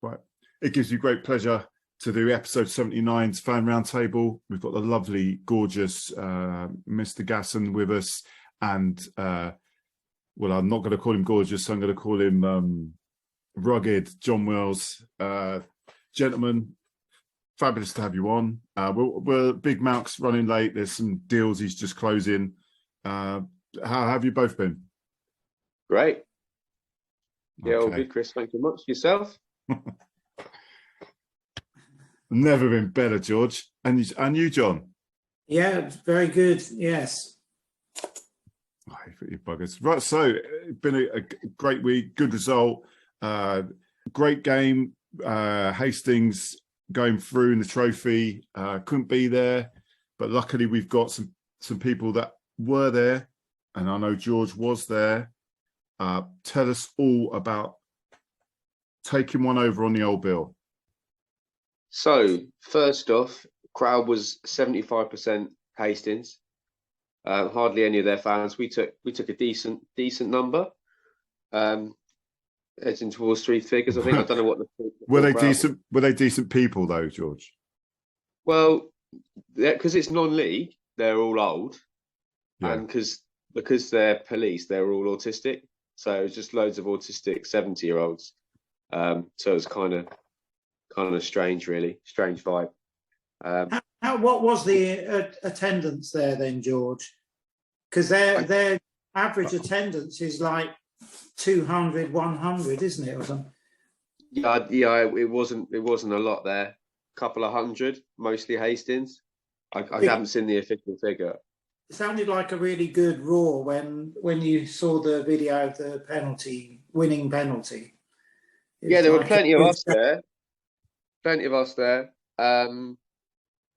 Right. It gives you great pleasure to do episode 79's Fan Roundtable. We've got the lovely, gorgeous Mr. Gasson with us. And, well, I'm not going to call him gorgeous. I'm going to call him rugged John Wells. Gentlemen, fabulous to have you on. We're Big Malk's running late. There's some deals he's just closing. How have you both been? Great. Yeah, Okay. all good, Chris. Thank you much. Yourself? Never been better, George. And you, John? Yeah, very good. Yes. Oh, you buggers. Right, so it's been a great week, good result, great game. Hastings going through in the trophy. Couldn't be there, but luckily we've got some people that were there, and I know George was there. Tell us all about taking one over on the old bill. So, first off, crowd was 75% Hastings. Hardly any of their fans. We took a decent number. Heading towards three figures, I think. I don't know what the were they decent? Were they decent people though, George? Well, because it's non-league, they're all old, Yeah. and because they're police, they're all autistic. So it was just loads of autistic 70-year-olds. So it was kind of strange, really strange vibe. What was the attendance there then, George? Because their average attendance is like 200, 100, isn't it, or something? Yeah, it wasn't a lot there. Couple of hundred, mostly Hastings. I haven't seen the official figure. It sounded like a really good roar when you saw the video of the winning penalty. Yeah, there were plenty of us there. Plenty of us there.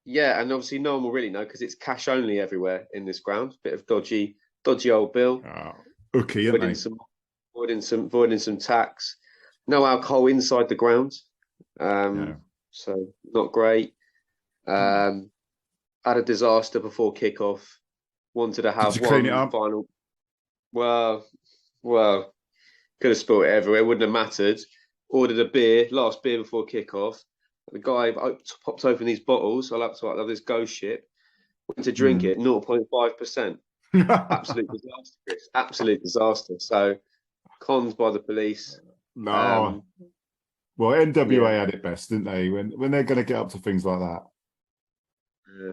Yeah, and obviously no one will really know because it's cash only everywhere in this ground. Bit of dodgy old bill. Okay, avoiding some tax. No alcohol inside the ground. So not great. Had a disaster before kickoff. Wanted to have one final. Well, could have spilled it everywhere. Wouldn't have mattered. Ordered a beer, last beer before kickoff. The guy popped open these bottles. I love this ghost ship. Went to drink it, 0.5%. Absolute disaster, Chris. Absolute disaster. So, cons by the police. No. Well, NWA had it best, didn't they? When they're going to get up to things like that. Yeah.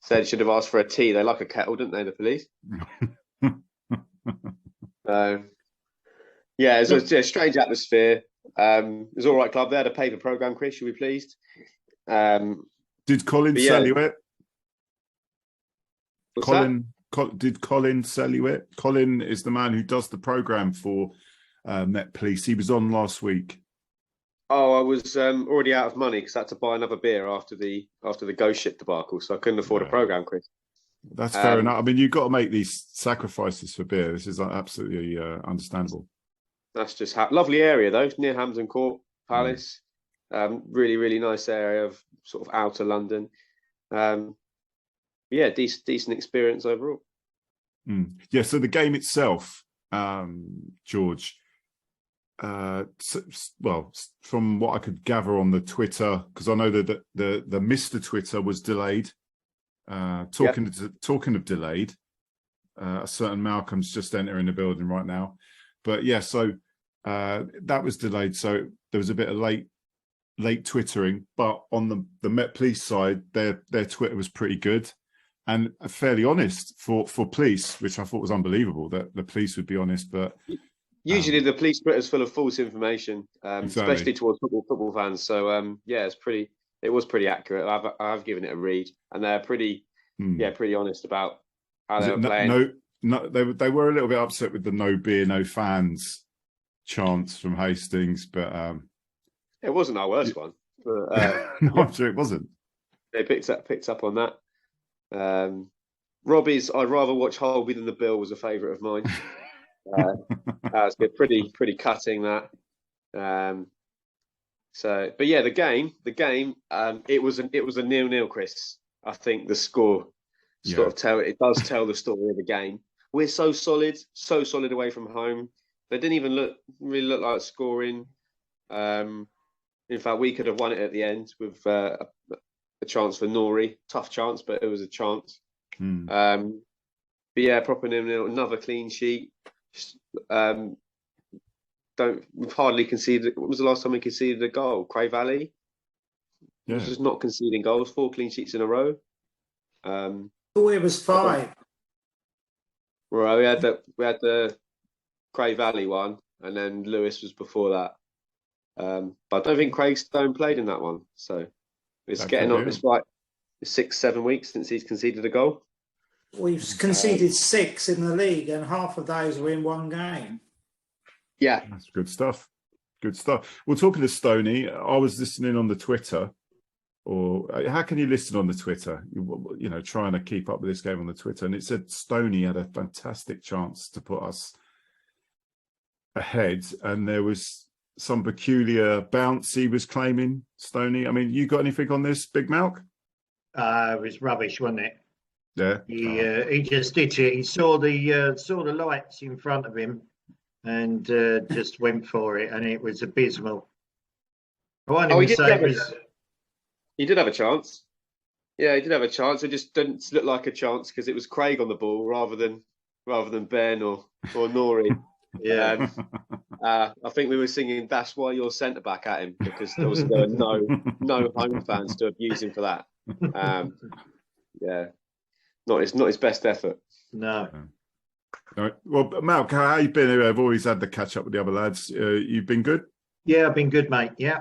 Said should have asked for a tea. They like a kettle, didn't they, the police? Yeah, it was a strange atmosphere. It was all right club. They had a paper programme, Chris. You'll be pleased. Did Colin sell you it? Did Colin sell you it? Colin is the man who does the programme for Met Police. He was on last week. Oh, I was already out of money because I had to buy another beer after the ghost ship debacle, so I couldn't afford a programme, Chris. That's fair enough. I mean, you've got to make these sacrifices for beer. This is absolutely understandable. That's just lovely area though, near Hampton Court Palace. Really, really nice area of sort of outer London. Yeah, decent experience overall. Yeah. So the game itself, George. Well, from what I could gather on the Twitter, because I know that the Mr. Twitter was delayed. Talking of delayed, a certain Malcolm's just entering the building right now. But yeah, so that was delayed. So there was a bit of late twittering, but on the Met Police side, their Twitter was pretty good and fairly honest for police, which I thought was unbelievable that the police would be honest. But usually the police Twitter is full of false information, especially towards football fans. So yeah, it was pretty accurate. I've given it a read, and they're pretty honest about how they were playing. No, they were a little bit upset with the "no beer, no fans" chants from Hastings, but it wasn't our worst one. But, no, I'm sure it wasn't. They picked up on that. Robbie's "I'd rather watch Holby than the Bill" was a favourite of mine. It's been pretty cutting that. But yeah, the game. It was a 0-0, Chris. I think the score does tell the story of the game. We're so solid away from home. They didn't even really look like scoring. In fact, we could have won it at the end with a chance for Nori. Tough chance, but it was a chance. But yeah, proper 0-0, another clean sheet. We've hardly conceded. When was the last time we conceded a goal? Calvalho. Yeah. Just not conceding goals. 4 clean sheets in a row. Oh, it was 5. Well, we had the Calvalho one, and then Lewis was before that. But I don't think Craig Stone played in that one. So it's getting on. It's like 6-7 weeks since he's conceded a goal. We've conceded 6 in the league, and half of those were in one game. Yeah, that's good stuff. Good stuff. Well, talking to Stoney, I was listening on the Twitter. Or how can you listen on the Twitter? You know, trying to keep up with this game on the Twitter, and it said Stoney had a fantastic chance to put us ahead, and there was some peculiar bounce he was claiming. Stoney, I mean, you got anything on this, Big Malk? It was rubbish, wasn't it? Yeah. He just did it. He saw the lights in front of him, and just went for it, and it was abysmal. I won't even say it was. He did have a chance. Yeah, he did have a chance. It just didn't look like a chance because it was Craig on the ball rather than Ben or Nori. Yeah. I think we were singing "That's Why You're Centre Back" at him because there were no home fans to abuse him for that. Yeah, not his best effort. No. All right. Well, Malk, how you been? I've always had the catch up with the other lads. You've been good? Yeah, I've been good, mate. Yeah.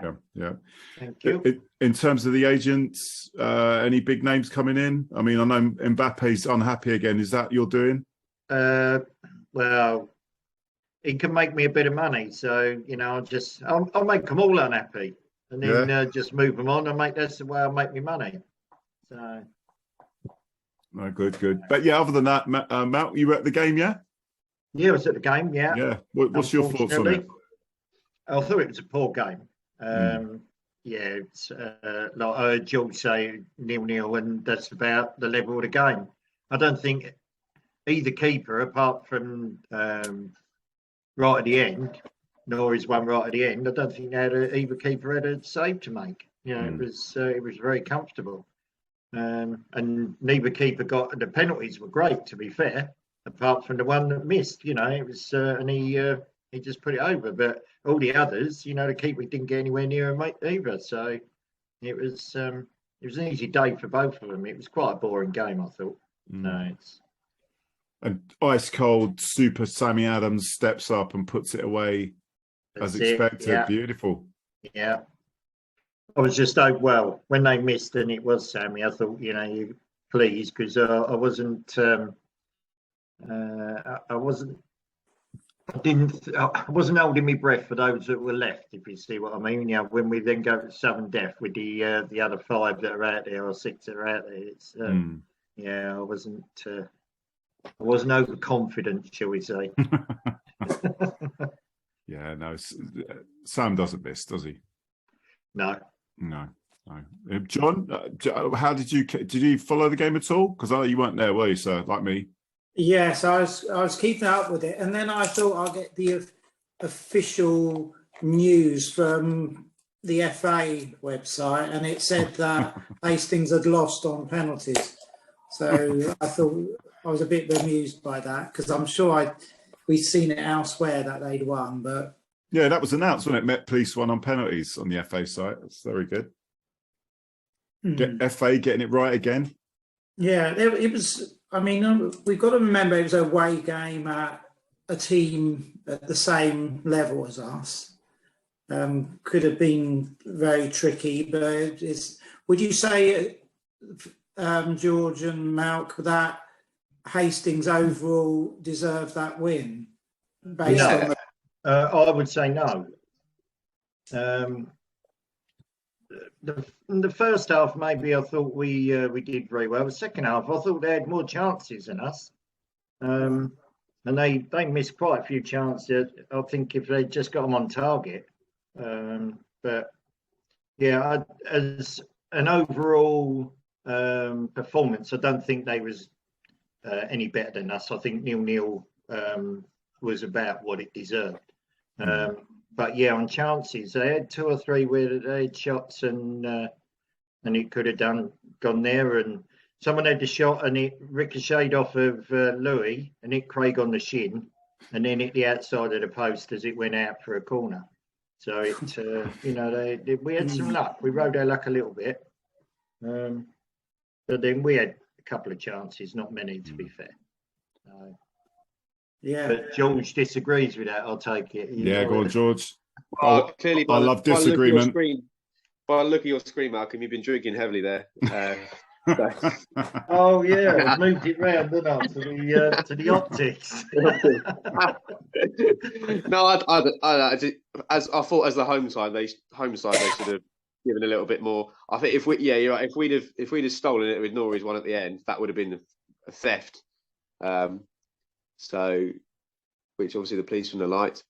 Thank you. In terms of the agents, any big names coming in? I mean, I know Mbappe's unhappy again. Is that your doing? Well, he can make me a bit of money, so you know, I'll make them all unhappy, and then just move them on, and that's the way I'll make me money. So. No, good. But yeah, other than that, Matt, you were at the game, yeah? Yeah, I was at the game, yeah. Yeah. What's your thoughts on it? I thought it was a poor game. Yeah, it's like I heard George say 0-0, and that's about the level of the game. I don't think either keeper, apart from right at the end, nor is one right at the end. I don't think either keeper had a save to make. You know, it was very comfortable. And neither keeper got the penalties were great, to be fair, apart from the one that missed. You know, it was and he just put it over. But all the others, you know, the keeper didn't get anywhere near him either. So it was an easy day for both of them. It was quite a boring game, I thought. And ice cold super Sammy Adams steps up and puts it away as expected. Yeah. Beautiful. Yeah. I was just when they missed and it was Sammy, I thought, you know, you please, because I wasn't holding my breath for those that were left, if you see what I mean. You know, when we then go to sudden death with the other 5 that are out there or 6 that are out there, it's yeah, I wasn't overconfident, shall we say? Yeah, no, Sam doesn't miss, does he? No. John, how did you follow the game at all? Because I know you weren't there, were you, sir? Like me. Yes, I was keeping up with it, and then I thought I'll get the official news from the FA website, and it said that Hastings had lost on penalties. So I thought I was a bit bemused by that, because I'm sure we'd seen it elsewhere that they'd won, but. Yeah, that was announced, wasn't it? Met Police won on penalties on the FA site. That's very good. FA getting it right again. Yeah, it was. I mean, we've got to remember it was a away game at a team at the same level as us. Could have been very tricky, but would you say, George and Malk, that Hastings overall deserved that win? Based on I would say no. The first half, maybe I thought we did very well. The second half, I thought they had more chances than us, and they missed quite a few chances. I think if they just got them on target, but yeah, as an overall performance, I don't think they was any better than us. I think 0-0 was about what it deserved. but yeah, on chances, they had 2 or 3 where they had shots and it could have gone there. And someone had the shot and it ricocheted off of Louis and hit Craig on the shin, and then hit the outside of the post as it went out for a corner. So it, you know, we had some luck. We rode our luck a little bit, but then we had a couple of chances, not many, to be fair. Yeah. But George disagrees with that. I'll take it. Yeah, go on, George. Clearly, I love disagreement. By the look at your screen, Malcolm, you've been drinking heavily there. Oh yeah, I moved it round, didn't I, to the optics. No, I thought as the home side they should have given a little bit more. I think you're right. If we'd have stolen it with Norrie's one at the end, that would have been a theft. So, which obviously the police from the light,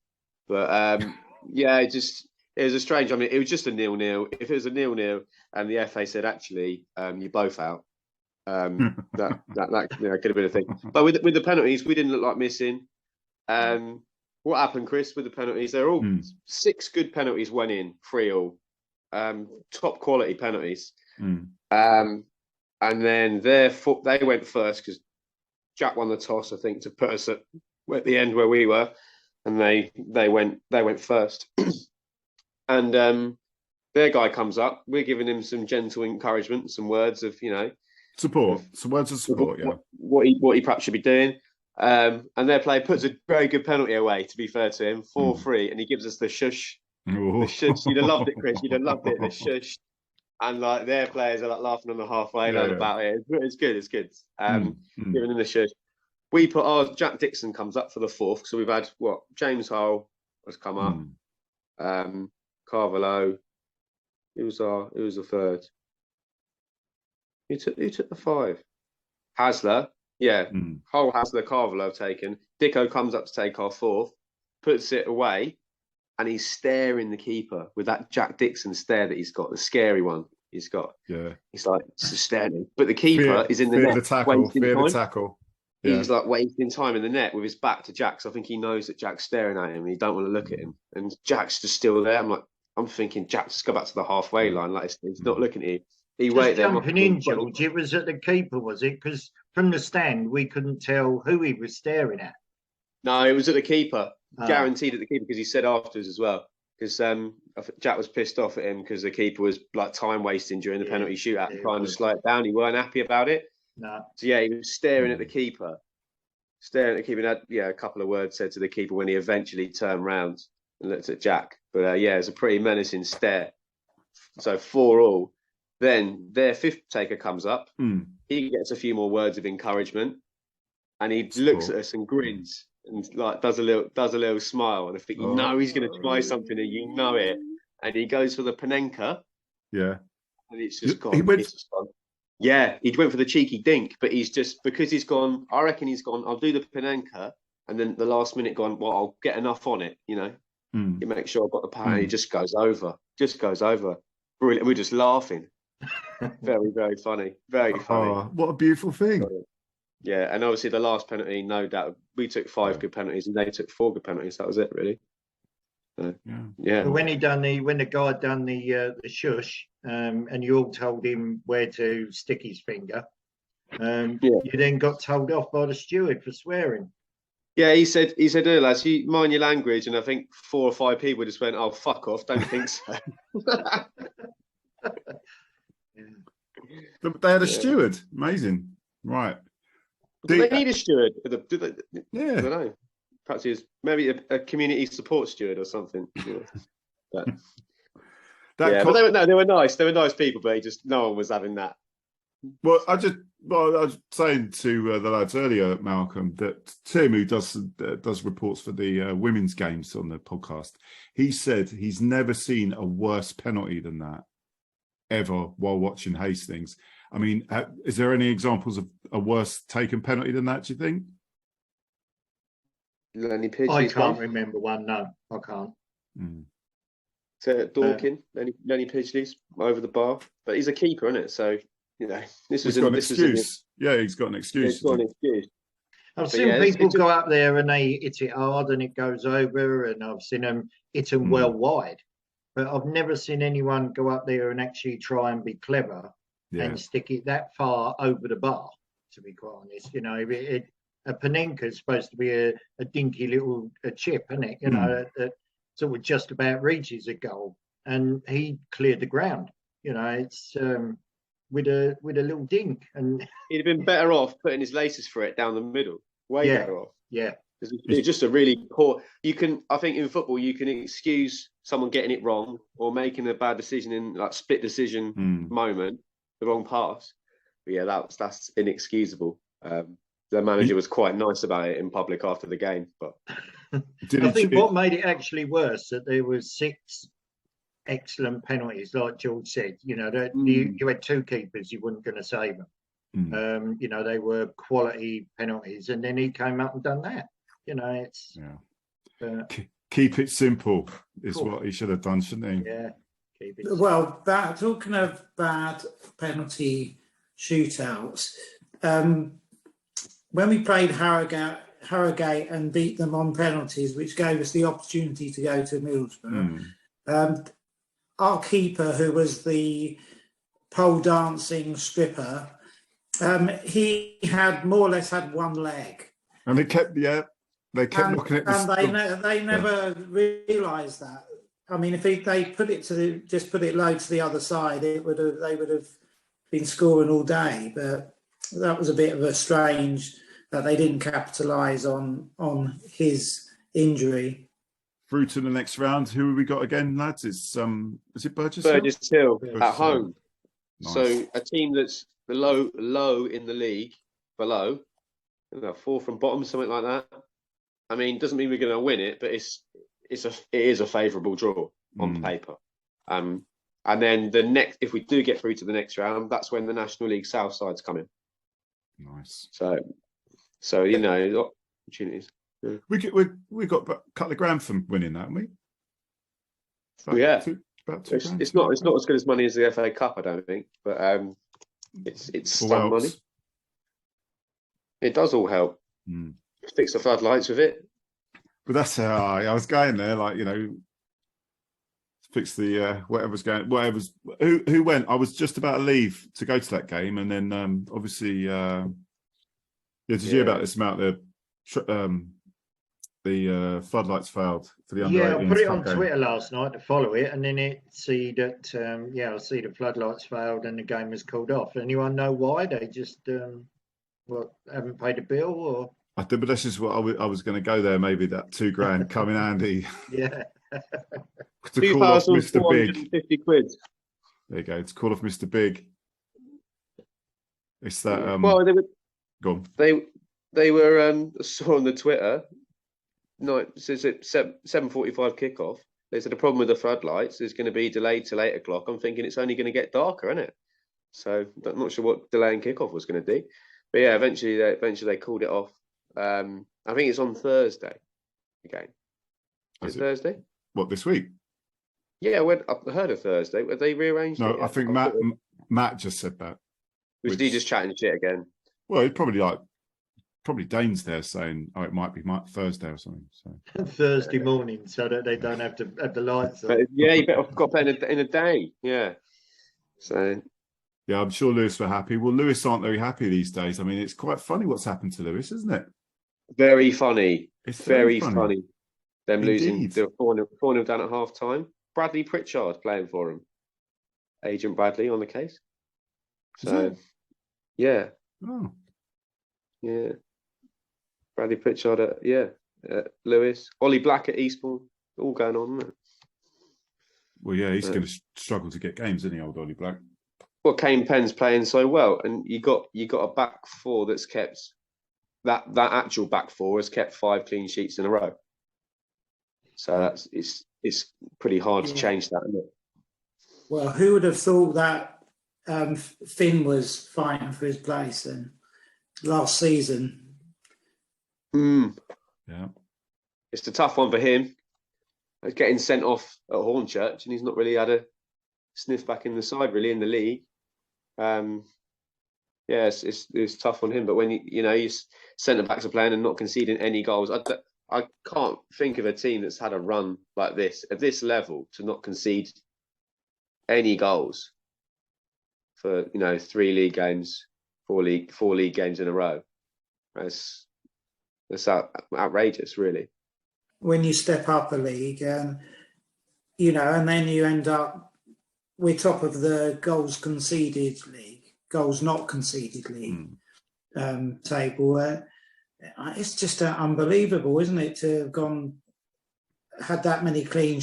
but yeah, it was a strange. I mean, it was just a 0-0. If it was a 0-0 and the FA said, actually, you're both out, that you know, could have been a thing. But with the penalties, we didn't look like missing. What happened, Chris, with the penalties? They're all 6 good penalties went in, 3-3, top quality penalties. And then they went first because Jack won the toss, I think, to put us at the end where we were, and they went first. And their guy comes up. We're giving him some gentle encouragement, some words of, you know, support, some words of support. Yeah, what he perhaps should be doing. And their player puts a very good penalty away. To be fair to him, 4-3, and he gives us the shush. Ooh. The shush. You'd have loved it, Chris. You'd have loved it. The shush. And like their players are like laughing on the halfway line about it. It's good. It's good. Giving them the shush. We put our Jack Dixon comes up for the 4th. So we've had James Hull has come up. Calvalho. Who was the 3rd? Who took the 5? Hasler. Yeah. Hull, Hasler, Calvalho taken. Dicko comes up to take our 4th, puts it away, and he's staring the keeper with that Jack Dixon stare that he's got, the scary one he's got. Yeah. He's like staring. But the keeper is in the net. The tackle. Yeah. He's like wasting time in the net with his back to Jack. So I think he knows that Jack's staring at him and he don't want to look at him. And Jack's just still there. I'm thinking, Jack, just go back to the halfway line. Like he's not looking at you. He waited there. Jumping in, George. It was at the keeper, was it? Because from the stand, we couldn't tell who he was staring at. No, it was at the keeper. Guaranteed at the keeper, because he said afterwards as well. Because Jack was pissed off at him because the keeper was like time wasting during the penalty shootout and trying to slow it down. He weren't happy about it. No. So yeah, he was staring at the keeper. Staring at the keeper. And had, a couple of words said to the keeper when he eventually turned round and looked at Jack. But yeah, it was a pretty menacing stare. So 4-4. Then their 5th taker comes up. He gets a few more words of encouragement, and he looks at us and grins and like does a little smile. And I think he's going to try something, and you know it. And he goes for the Panenka. Yeah, and it's just gone. Yeah, he went for the cheeky dink, but he's just because he's gone. I reckon he's gone. I'll do the Panenka, and then the last minute gone. Well, I'll get enough on it, you know. You make sure I've got the power. He just goes over. Brilliant. We're just laughing. Very, very funny. Very funny. Oh, what a beautiful thing. Yeah, and obviously the last penalty, no doubt, we took 5 good penalties and they took 4 good penalties. That was it, really. Yeah. But when the guy done the shush, and you all told him where to stick his finger, you then got told off by the steward for swearing. Yeah, he said, "Oh, lads, you mind your language," and I think 4 or 5 people just went, "Oh, fuck off! Don't think so." They had a steward. Amazing, right? Do they need a steward? Yeah, I don't know. Perhaps he's maybe a community support steward or something. But they were nice. They were nice people, but no one was having that. Well, I was saying to the lads earlier, Malcolm, that Tim, who does reports for the women's games on the podcast, he said he's never seen a worse penalty than that ever while watching Hastings. I mean, is there any examples of a worse taken penalty than that, do you think? Lenny Pidgley's I can't remember one. No, I can't. So Dorkin, Lenny Pidgley's over the bar, but he's a keeper, isn't it? So. You know, he's got an excuse. Yeah, he's got an excuse. He's got an excuse. I've seen people go up there and they hit it hard and it goes over, and I've seen them hit them well wide. But I've never seen anyone go up there and actually try and be clever and stick it that far over the bar, to be quite honest. You know, a panenka is supposed to be a dinky little chip, isn't it? You know, that sort of just about reaches a goal. And he cleared the ground. You know, it's with a little dink. And he'd have been better off putting his laces for it down the middle. Way better off. Yeah. It's just a really poor. I think in football you can excuse someone getting it wrong or making a bad decision in like split decision moment, the wrong pass. But yeah, that's inexcusable. The manager was quite nice about it in public after the game, but I think what made it actually worse that there was 6 excellent penalties, like George said. You know, that you had 2 keepers, you weren't going to save them. You know, they were quality penalties, and then he came up and done that. You know, it's keep it simple is what he should have done, shouldn't he? Yeah. Keep it well, talking of bad penalty shootouts, when we played Harrogate and beat them on penalties, which gave us the opportunity to go to Middlesbrough, our keeper, who was the pole dancing stripper, he had more or less had one leg. And they kept looking at and they never realised that. I mean, if they put it low to the other side, they would have been scoring all day. But that was a bit of a strange that they didn't capitalise on his injury. Through to the next round. Who have we got again, lads? Is it Burgess? Burgess Hill at Hill. home. Nice. So a team that's low in the league, below, 4th from bottom, something like that. I mean, doesn't mean we're going to win it, but it is a favourable draw on paper. And then if we do get through to the next round, that's when the National League South side's coming. Nice. So you know, opportunities. Yeah. We got a couple of grand from winning that, haven't we? About two grand. It's not as good as money as the FA Cup, I don't think, but it's some money. It does all help. Fix the floodlights with it. But that's how I was going there, like, you know, fix the whatever's who went. I was just about to leave to go to that game, and then obviously did you hear about this amount the floodlights failed for the under 18s? I put it on Twitter last night to follow it, and then I see the floodlights failed and the game was called off. Anyone know why? They just haven't paid a bill, or? I did, but that's just what I was going to go there. Maybe that 2 grand come in handy. Yeah. To call off Mr. Big. 50 quid. There you go. To call off Mr. Big. It's that. Well, they were. Go on. They were. Saw on the Twitter. No, says it 7:45 kickoff. They said the problem with the floodlights is going to be delayed till 8 o'clock. I'm thinking it's only going to get darker, isn't it? So I'm not sure what delaying kickoff was going to do. But yeah, eventually they called it off. I think it's on Thursday again. Is it Thursday? What, this week? Yeah, I heard of Thursday. Have they rearranged it? No, I think Matt just said that. Was he just chatting shit again? Well, he's probably Dane's there saying, "Oh, it might be Thursday or something." So Thursday morning, so that they don't have to have the lights on. But yeah, you better got better in a day. Yeah. So. Yeah, I'm sure Lewis were happy. Well, Lewis aren't very happy these days. I mean, it's quite funny what's happened to Lewis, isn't it? Very funny. It's very funny. Them Indeed. losing, they were 4-0 down at half time. Bradley Pritchard playing for him. Agent Bradley on the case. So, yeah. Oh. Yeah. Bradley Pritchard Lewis. Ollie Black at Eastbourne. All going on, isn't it? Well, yeah, he's going to struggle to get games, isn't he, old Ollie Black? Well, Kane Penn's playing so well, and you got a back four that's kept that actual back four has kept 5 clean sheets in a row. So it's pretty hard to change that, isn't it? Well, who would have thought that Finn was fighting for his place and last season? Yeah, it's a tough one for him. He's getting sent off at Hornchurch, and he's not really had a sniff back in the side, really, in the league. Yeah, it's tough on him. But when his centre backs are playing and not conceding any goals, I can't think of a team that's had a run like this at this level to not concede any goals for 3 league games, 4 league games in a row. That's outrageous, really. When you step up a league, and then you end up, we're top of the goals conceded league, goals not conceded league table. It's just unbelievable, isn't it, to have had that many clean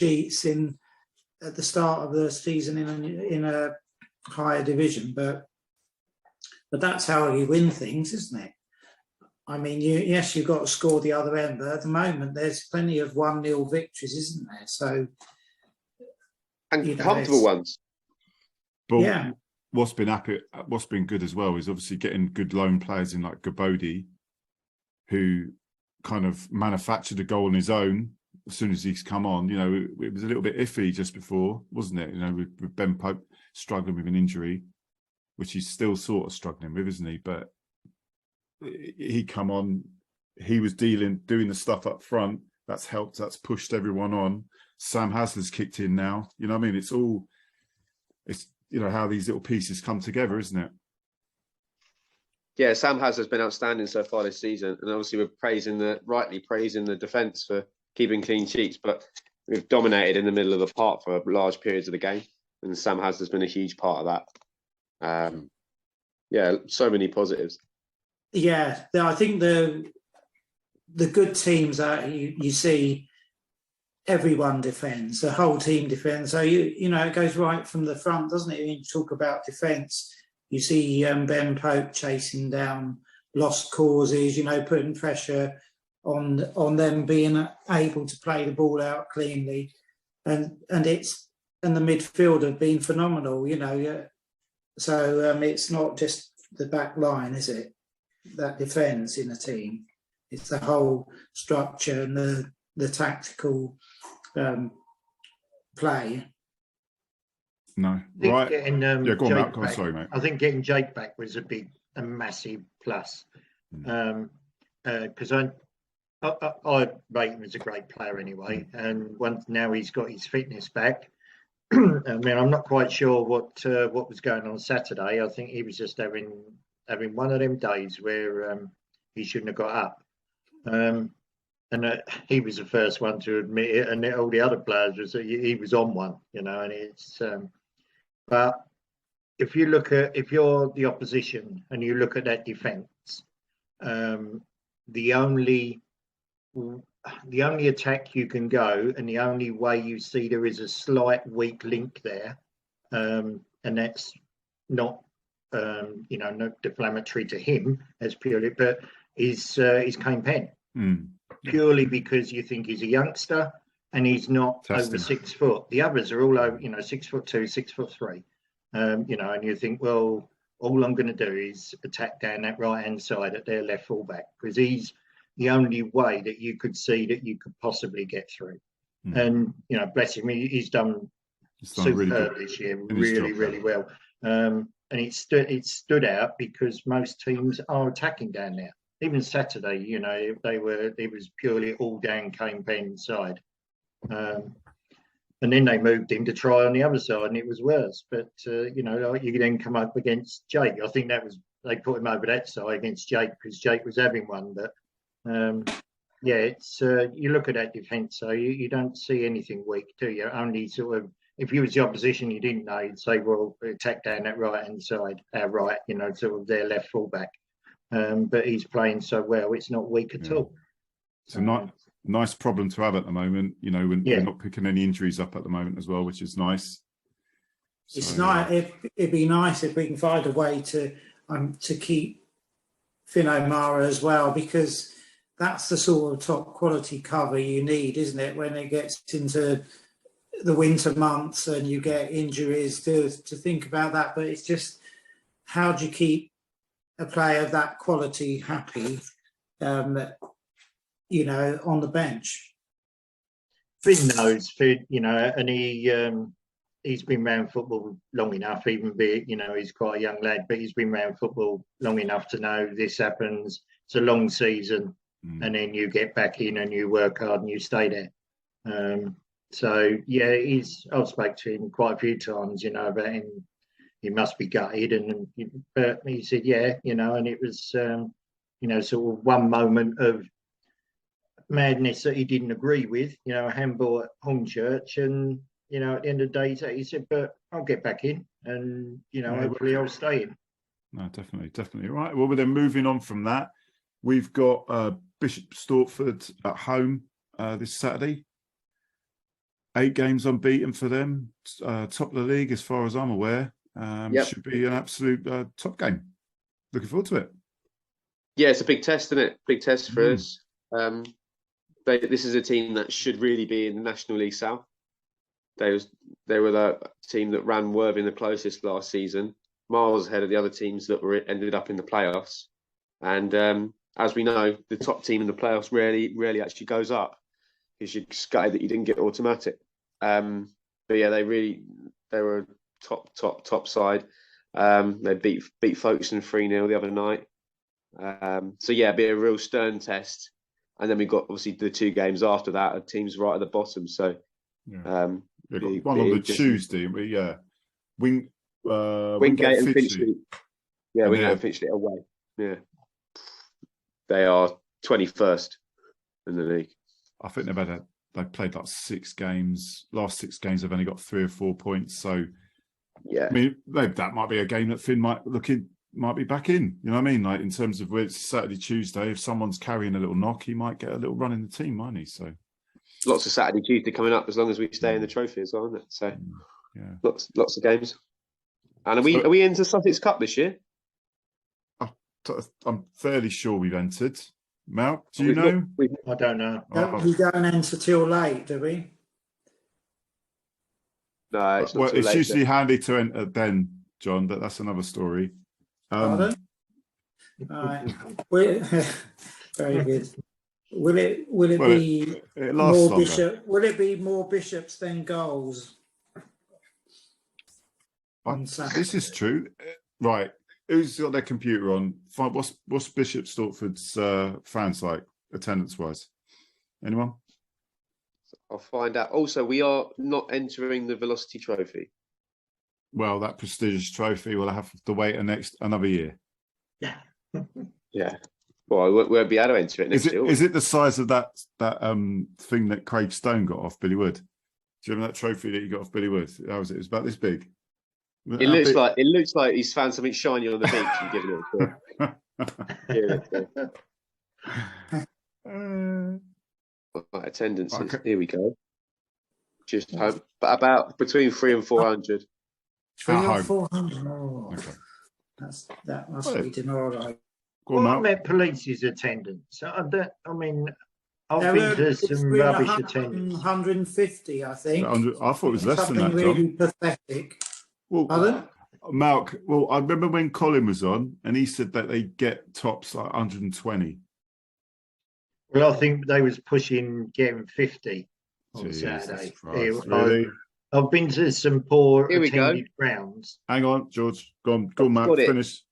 sheets at the start of the season in a higher division, but that's how you win things, isn't it? I mean, yes, you've got to score the other end, but at the moment there's plenty of 1-0 victories, isn't there? So, and comfortable ones. But yeah, what's been good as well is obviously getting good loan players in like Gabodi, who kind of manufactured a goal on his own as soon as he's come on. It was a little bit iffy just before, wasn't it? With Ben Pope struggling with an injury, which he's still sort of struggling with, isn't he? But he come on, he was doing the stuff up front. That's helped. That's pushed everyone on. Sam Hasler's kicked in now. You know what I mean? It's how these little pieces come together, isn't it? Yeah, Sam Hasler's been outstanding so far this season, and obviously we're rightly praising the defence for keeping clean sheets, but we've dominated in the middle of the park for large periods of the game, and Sam Hasler's been a huge part of that. So many positives. Yeah, I think the good teams that you see, everyone defends, the whole team defends. So it goes right from the front, doesn't it? When you talk about defence, you see Ben Pope chasing down lost causes, putting pressure on them being able to play the ball out cleanly, and the midfield have been phenomenal. So it's not just the back line, is it, that defends in a team? It's the whole structure and the tactical play. No, right. Getting, go on, Matt. Jake back, sorry, mate. I think getting Jake back was a massive plus. Because I rate him as a great player anyway, and now he's got his fitness back. I mean, I'm not quite sure what was going on Saturday. I think he was just having one of them days where he shouldn't have got up. And he was the first one to admit it, and all the other players he was on one, and it's. But if you're the opposition and you look at that defence, the only attack you can go, and the only way you see there is a slight weak link there, and that's not not deflammatory to him as purely, but is Kane Penn. Purely because you think he's a youngster and he's not over 6 foot. The others are all over, 6'2", 6'3". And you think, well, all I'm going to do is attack down that right hand side at their left fullback, because he's the only way that you could see that you could possibly get through. And bless him, he's done superb really this year, really well. And it stood out because most teams are attacking down there. Even Saturday, it was purely all down Kane Penn's side. And then they moved him to try on the other side, and it was worse. But, you then come up against Jake. I think they put him over that side against Jake because Jake was having one. But, it's you look at that defence, so you don't see anything weak, do you? Only sort of, if you was the opposition, you didn't know, you'd say, well, attack down that right-hand side, our right, sort of their left fullback. But he's playing so well, it's not weak at all. It's a nice problem to have at the moment, we're not picking any injuries up at the moment as well, which is nice. It's nice. It'd be nice if we can find a way to keep Finn O'Mara as well, because that's the sort of top quality cover you need, isn't it, when it gets into the winter months and you get injuries to think about that. But it's just, how do you keep a player of that quality happy, on the bench? Finn knows, and he's been around football long enough, even be it, you know, he's quite a young lad, but he's been around football long enough to know this happens. It's a long season, and then you get back in and you work hard and you stay there. So yeah, I've spoke to him quite a few times, you know, about him. He must be gutted, but he said, yeah, you know, and it was, you know, sort of one moment of madness that he didn't agree with, you know, a handball at Hornchurch, and you know, at the end of the day, he said, but I'll get back in, and you know, hopefully I'll stay in. No, definitely. Right. Well, we're then moving on from that. We've got Bishops Stortford at home this Saturday. 8 games unbeaten for them. Top of the league, as far as I'm aware. Should be an absolute top game. Looking forward to it. Yeah, it's a big test, isn't it? Big test for us. This is a team that should really be in the National League South. They were the team that ran Worthing the closest last season, miles ahead of the other teams that ended up in the playoffs. And as we know, the top team in the playoffs rarely actually goes up, because you're gutted that you didn't get automatic. But yeah, they were a top side. They beat Folkestone 3-0 the other night. So yeah, it'd be a real stern test. And then we've got obviously the 2 games after that are teams right at the bottom. So we've got one on the Tuesday. Wingate and Finchley. Yeah, Wingate and Finchley away. Yeah, they are 21st in the league. I think they've played like 6 games. Last 6 games, they've only got 3 or 4 points. So yeah, I mean, that might be a game that Finn might be back in. You know what I mean? Like, in terms of where it's Saturday, Tuesday, if someone's carrying a little knock, he might get a little run in the team, mightn't he? So lots of Saturday, Tuesday coming up, as long as we stay in the trophy as well, isn't it? So yeah, lots of games. And are we into Sussex Cup this year? I'm fairly sure we've entered. Mal, do you know? I don't know. We don't enter till late, do we? No, it's not. It's usually handy to enter then, John, but that's another story. Pardon? All right. Very good. Will it be more bishops? Will it be more bishops than goals? This is true. Right. Who's got their computer on? What's Bishop Stortford's fans like, attendance-wise? Anyone? I'll find out. Also, we are not entering the Velocity Trophy. Well, that prestigious trophy will have to wait another year. Yeah. Yeah. Well, we won't be able to enter it next year. Is it the size of that thing that Craig Stone got off Billy Wood? Do you remember that trophy that he got off Billy Wood? How was it? It was about this big. It looks like he's found something shiny on the beach and given it to him. Right, attendance. Okay. Here we go. Just home, but about between 300 and 400. 300 or 400. Oh, okay. That must be demoralising. What about police's attendance? I mean, I've been to some rubbish attendance. 150, I think. I thought it was less than that. Something really pathetic. Well, pardon? Mark, I remember when Colin was on, and he said that they get tops like 120. Well, I think they was pushing getting 50 on Saturday. Really? I've been to some poor attended grounds. Hang on, George. Go on, Mark. Finish.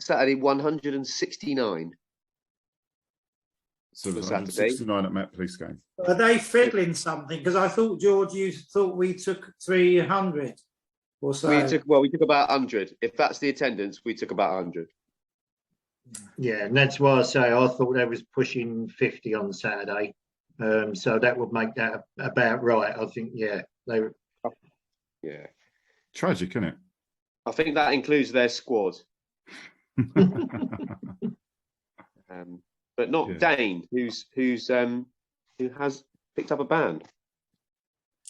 Saturday, 169. So 169 at Met Police game. Are they fiddling something? Because I thought, George, you thought we took 300 or so. We took about 100. If that's the attendance, we took about 100. Yeah, and that's why I say I thought they was pushing 50 on Saturday. So that would make that about right. I think, yeah, they were. Yeah. Tragic, isn't it? I think that includes their squad. But not Dane, who has picked up a band.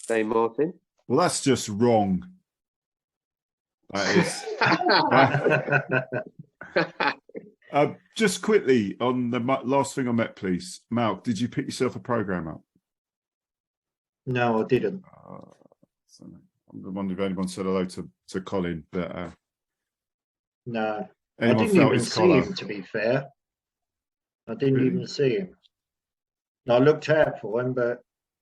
Dane Martin. Well, that's just wrong. That is. Just quickly on the last thing on Met Police, Malk, did you pick yourself a program up? No, I didn't. I'm wondering if anyone said hello to Colin, but no, I didn't even see him. To be fair, I didn't even see him. I looked out for him,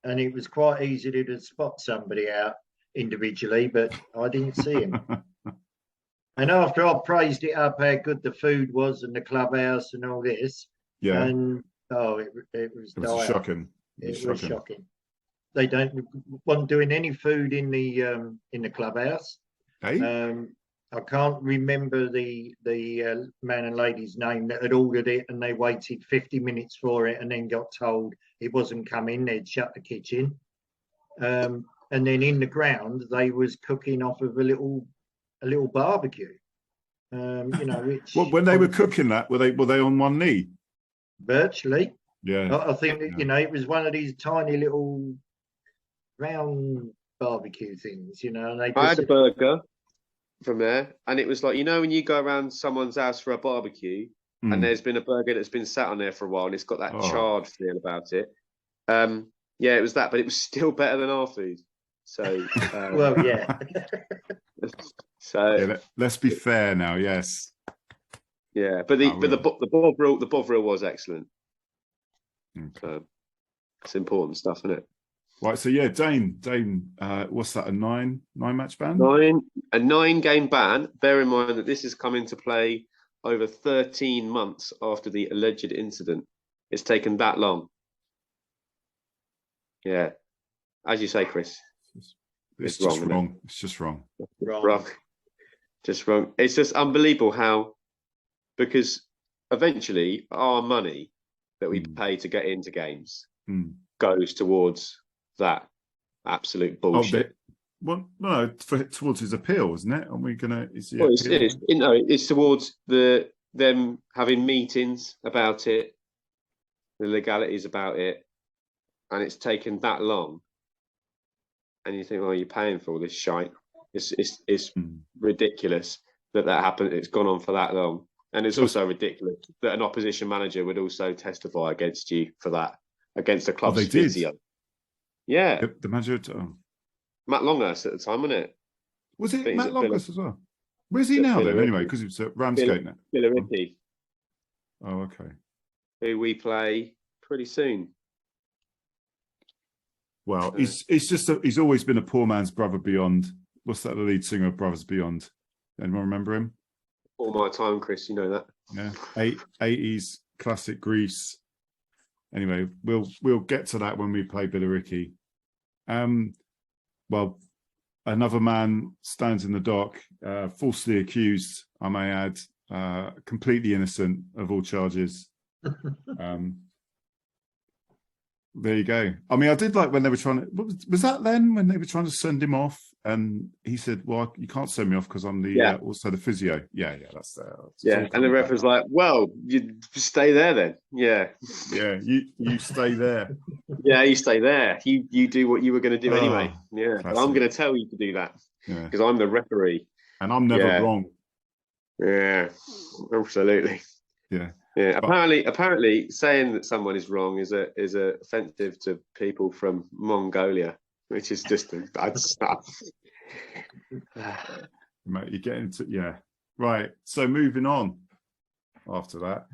and it was quite easy to spot somebody out individually, but I didn't see him. And after I praised it up how good the food was and the clubhouse and all this, Yeah. and it was shocking. It was shocking. They weren't doing any food in the clubhouse. Hey? I can't remember the man and lady's name that had ordered it, and they waited 50 minutes for it and then got told it wasn't coming. They'd shut the kitchen. And then in the ground, they was cooking off of a little barbecue. Which when they were cooking that, were they on one knee? Virtually. Yeah. I think that, it was one of these tiny little round barbecue things, and they. I had a burger from there, and it was like, when you go around someone's house for a barbecue, and there's been a burger that's been sat on there for a while, and it's got that charred feel about it. Yeah, it was that, but it was still better than our food. So, well, yeah. So let's be fair now. Yes. Yeah, but the Bovril was excellent. Okay. It's important stuff, isn't it? Right. So yeah, Dane. What's that? A nine match ban? A 9-game ban. Bear in mind that this has come into play over 13 months after the alleged incident. It's taken that long. Yeah, as you say, Chris. It's just wrong. It's just wrong. Wrong. Just wrong. It's just unbelievable how, because eventually our money that we pay to get into games goes towards that absolute bullshit. Towards his appeal, isn't it? Are we gonna? It's towards them having meetings about it, the legalities about it, and it's taken that long. And you think, you're paying for all this shite. It's ridiculous that happened. It's gone on for that long, and it's also ridiculous that an opposition manager would also testify against you for that, against the club's physio. Yeah, the manager. Matt Longhurst at the time, wasn't it? Was it Matt Longhurst as well? Where's he now then? Anyway, because it's at Ramsgate now. Billericay. Oh, okay. Who we play pretty soon. Well, he's always been a poor man's brother beyond. What's that? The lead singer of Brothers Beyond. Anyone remember him? All my time, Chris. You know that. Yeah, 80s classic Greece. Anyway, we'll get to that when we play Billericay. Well, another man stands in the dock, falsely accused, I may add, completely innocent of all charges. There you go. I mean, I did like when they were trying to. Was that then when they were trying to send him off, and he said, "Well, you can't send me off because I'm the also the physio." Yeah, that's and the ref was like, "Well, you stay there then." Yeah, you stay there. Yeah, you stay there. You do what you were going to do anyway. Yeah, but I'm going to tell you to do that because I'm the referee, and I'm never wrong. Yeah, absolutely. Yeah. Yeah, apparently, saying that someone is wrong is offensive to people from Mongolia, which is just bad stuff. Mate, you get into right. So moving on after that.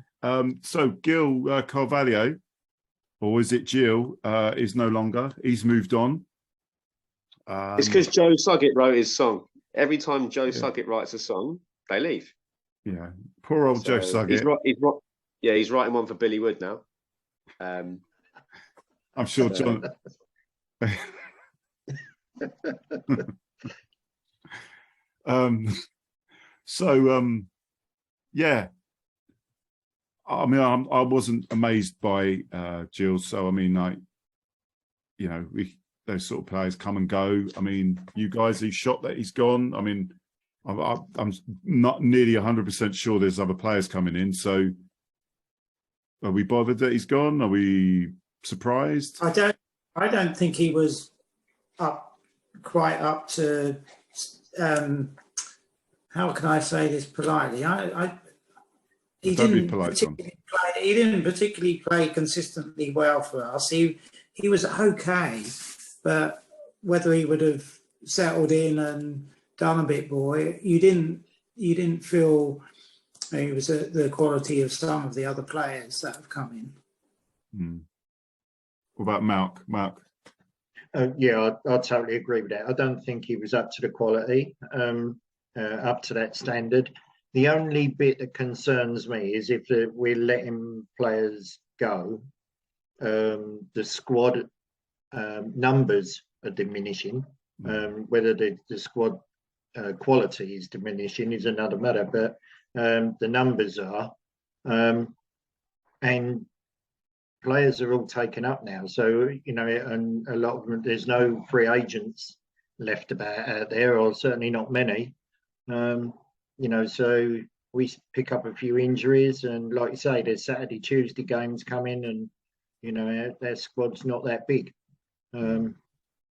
So Gil Calvalho, or is it Jill? Is no longer. He's moved on. It's because Joe Suggett wrote his song. Every time Joe Suggett writes a song, they leave. Yeah, poor old Joe Suggett. He's writing one for Billy Wood now. I'm sure John. Yeah. I mean, I wasn't amazed by Jill. So I mean, those sort of players come and go. I mean, you guys, he's shot that he's gone. I mean, I'm not nearly 100% sure there's other players coming in. So. Are we bothered that he's gone? Are we surprised? I don't think he was quite up to. How can I say this politely? He didn't particularly play consistently well for us. He was okay, but whether he would have settled in and done a bit more, you didn't feel. It was the quality of some of the other players that have come in. What about Mark? Yeah, I totally agree with that. I don't think he was up to the quality, up to that standard. The only bit that concerns me is if we're letting players go, the squad numbers are diminishing. Whether the squad quality is diminishing is another matter, but the numbers are, and players are all taken up now. So, you know, and a lot of them, there's no free agents left about out there, or certainly not many. You know, so we pick up a few injuries, and like you say, there's Saturday, Tuesday games coming, and you know, their squad's not that big.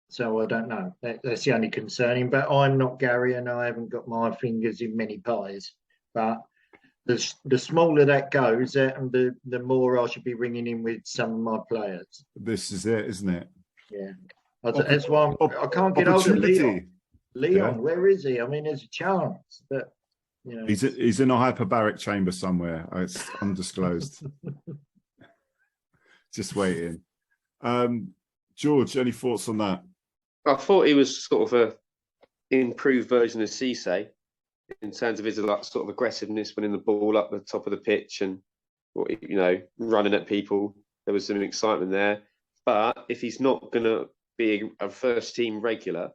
So I don't know. That's the only concerning. But I'm not Gary, and I haven't got my fingers in many pies. But the smaller that goes, the more I should be ringing in with some of my players. This is it, isn't it? Yeah. That's why I can't get hold of Leon. Leon, where is he? I mean, there's a chance, but you know, he's in a hyperbaric chamber somewhere. It's undisclosed. Just waiting. George, any thoughts on that? I thought he was sort of a improved version of Cisse in terms of his sort of aggressiveness, winning the ball up the top of the pitch and, you know, running at people. There was some excitement there. But if he's not going to be a first team regular,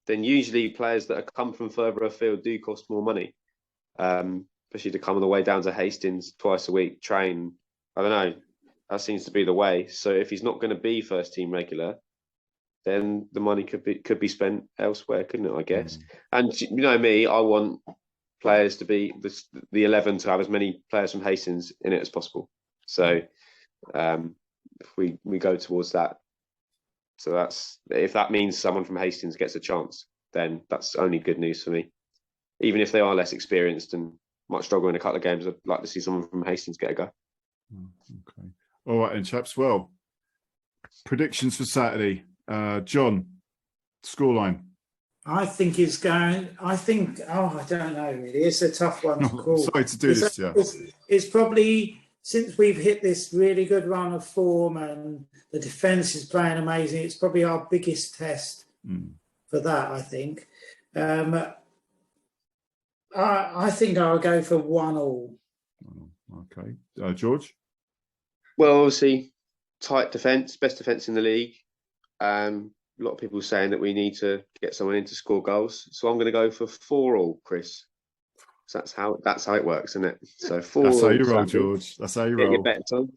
then usually players that have come from further afield do cost more money, especially to come on the way down to Hastings twice a week, train. I don't know. That seems to be the way. So if he's not going to be first team regular, then the money could be spent elsewhere, couldn't it? I guess. And you know me, I want players to be the 11 to have as many players from Hastings in it as possible. So if we go towards that, so that's, if that means someone from Hastings gets a chance, then that's only good news for me. Even if they are less experienced and might struggle in a couple of games, I'd like to see someone from Hastings get a go. Okay. All right, and chaps. Well, predictions for Saturday. John, scoreline. I think it's going. I don't know really. It's a tough one to call. Sorry to do this, yeah. It's probably, since we've hit this really good run of form and the defence is playing amazing, it's probably our biggest test for that, I think. I think I'll go for 1-1. Okay. George? Well, obviously, tight defence, best defence in the league. A lot of people saying that we need to get someone in to score goals. So I'm going to go for 4-4, Chris. So that's how it works, isn't it? So 4-4. That's how you roll, George. That's how you roll.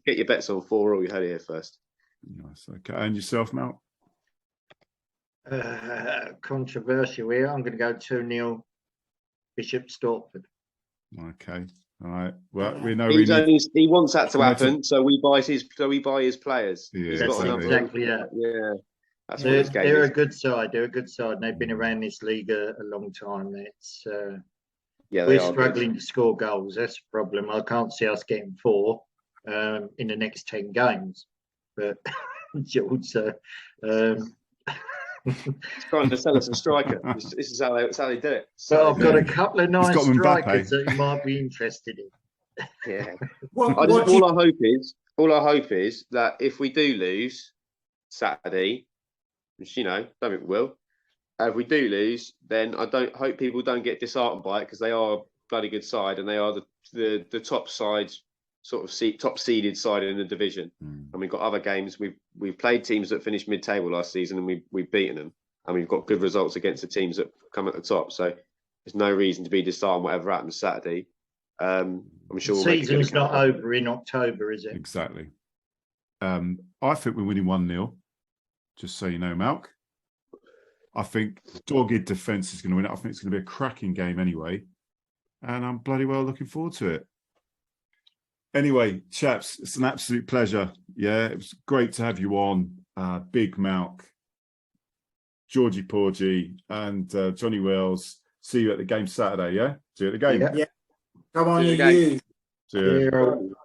Get your bets on 4-4. You heard it here first. Nice. Okay. And yourself, Mal? Controversial here. I'm going to go 2-0 Bishops Stortford. Okay. All right. Well, we know he wants that to happen, so we buy his players. Yeah, exactly. Yeah. That's they're a good side. They're a good side, and they've been around this league a long time. It's we're struggling to score goals. That's the problem. I can't see us getting 4 in the next 10 games. But George, he's trying to sell us a striker. This is how they do it. So I've got a couple of nice strikers that you might be interested in. Yeah. All I hope is that if we do lose Saturday, which, you know, don't think we will. If we do lose, then I hope people don't get disheartened by it, because they are a bloody good side and they are the top side, sort of top seeded side in the division. And we've got other games. We've played teams that finished mid-table last season, and we've beaten them, and we've got good results against the teams that come at the top. So there's no reason to be disheartened whatever happens Saturday. I'm sure the season's not over in October, is it? Exactly. I think we're winning 1-0. Just so you know, Malk. I think dogged defence is going to win it. I think it's going to be a cracking game anyway. And I'm bloody well looking forward to it. Anyway, chaps, it's an absolute pleasure. Yeah, it was great to have you on. Big Malk, Georgie Porgy, and Johnny Wells. See you at the game Saturday, yeah? See you at the game. Yeah. Come on, you. See you.